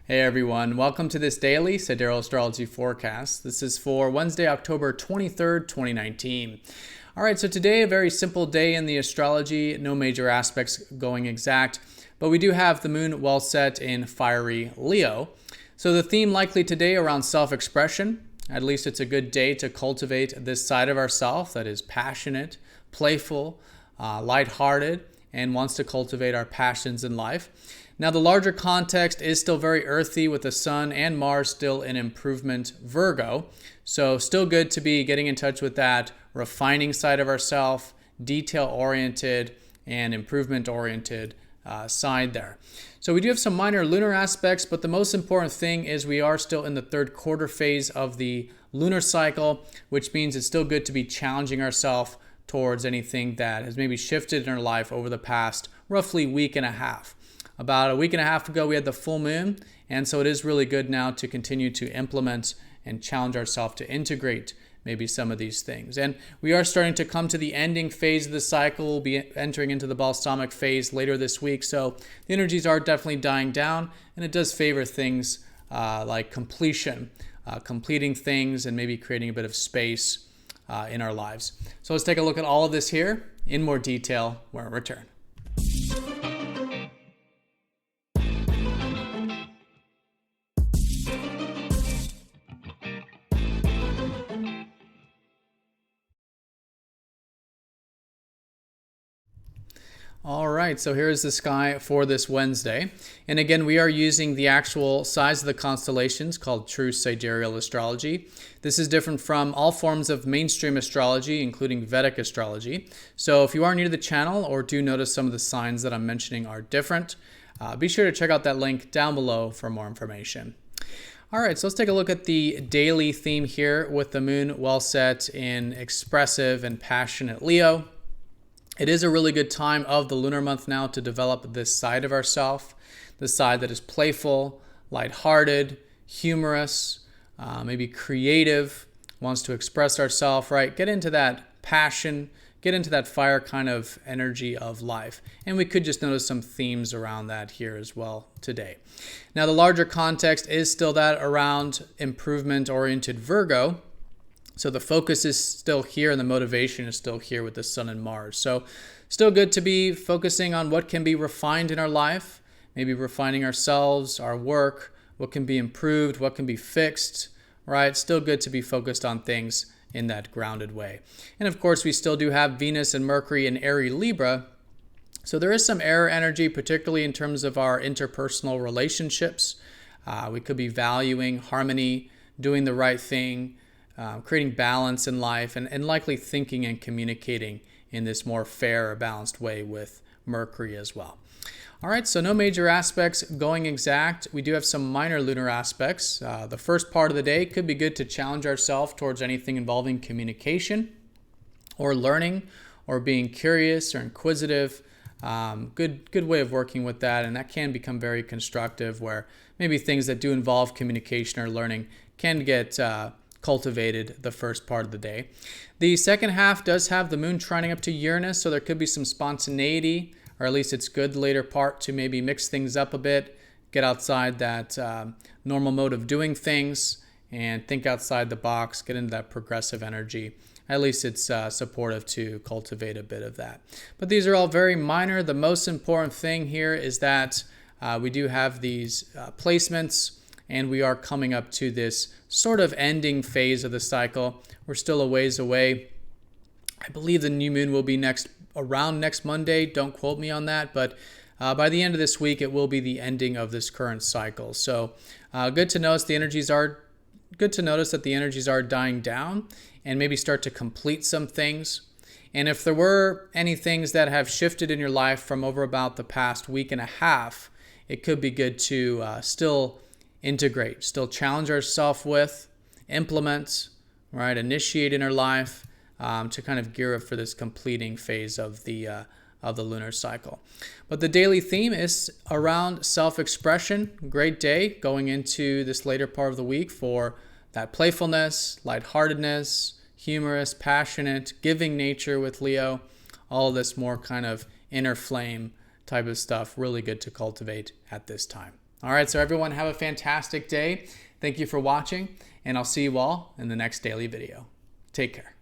Hey everyone, welcome to this daily Sidereal Astrology forecast. This is for Wednesday, October 23rd, 2019. All right, so today a very simple day in the astrology, no major aspects going exact, but we do have the moon well set in fiery Leo. So the theme likely today around self-expression. At least it's a good day to cultivate this side of ourself that is passionate, playful, lighthearted, and wants to cultivate our passions in life. Now, the larger context is still very earthy with the Sun and Mars still in improvement Virgo. So still good to be getting in touch with that refining side of ourself, detail-oriented and improvement-oriented side there. So we do have some minor lunar aspects, but the most important thing is we are still in the third quarter phase of the lunar cycle, which means it's still good to be challenging ourselves towards anything that has maybe shifted in our life over the past roughly week and a half. About a week and a half ago, we had the full moon, and so it is really good now to continue to implement and challenge ourselves to integrate maybe some of these things. And we are starting to come to the ending phase of the cycle. We'll be entering into the balsamic phase later this week, so the energies are definitely dying down, and it does favor things like completion, completing things and maybe creating a bit of space in our lives. So let's take a look at all of this here in more detail when we return. All right, so here's the sky for this Wednesday. And again, we are using the actual size of the constellations called true sidereal astrology. This is different from all forms of mainstream astrology, including Vedic astrology. So if you are new to the channel or do notice some of the signs that I'm mentioning are different, be sure to check out that link down below for more information. All right, so let's take a look at the daily theme here with the moon well set in expressive and passionate Leo. It is a really good time of the lunar month now to develop this side of ourself, the side that is playful, lighthearted, humorous, maybe creative, wants to express ourselves, right? Get into that passion, get into that fire kind of energy of life. And we could just notice some themes around that here as well today. Now, the larger context is still that around improvement-oriented Virgo. So the focus is still here and the motivation is still here with the Sun and Mars. So still good to be focusing on what can be refined in our life, maybe refining ourselves, our work, what can be improved, what can be fixed, right? Still good to be focused on things in that grounded way. And of course, we still do have Venus and Mercury in Aries Libra. So there is some air energy, particularly in terms of our interpersonal relationships. We could be valuing harmony, doing the right thing, creating balance in life, and likely thinking and communicating in this more fair or balanced way with Mercury as well. All right, so no major aspects going exact. We do have some minor lunar aspects. The first part of the day could be good to challenge ourselves towards anything involving communication or learning or being curious or inquisitive. Good way of working with that, and that can become very constructive where maybe things that do involve communication or learning can get cultivated the first part of the day. The second half does have the moon trining up to Uranus, so there could be some spontaneity, or at least it's good the later part to maybe mix things up a bit, get outside that normal mode of doing things, and think outside the box, get into that progressive energy. At least it's supportive to cultivate a bit of that. But these are all very minor. The most important thing here is that we do have these placements, and we are coming up to this sort of ending phase of the cycle. We're still a ways away. I believe the new moon will be around next Monday. Don't quote me on that, but by the end of this week, it will be the ending of this current cycle. So good to notice that the energies are dying down and maybe start to complete some things. And if there were any things that have shifted in your life from over about the past week and a half, it could be good to still integrate, still challenge ourselves with, implement, right, initiate in our life to kind of gear up for this completing phase of the lunar cycle. But the daily theme is around self-expression. Great day going into this later part of the week for that playfulness, lightheartedness, humorous, passionate, giving nature with Leo. All this more kind of inner flame type of stuff, really good to cultivate at this time. All right, so everyone have a fantastic day. Thank you for watching, and I'll see you all in the next daily video. Take care.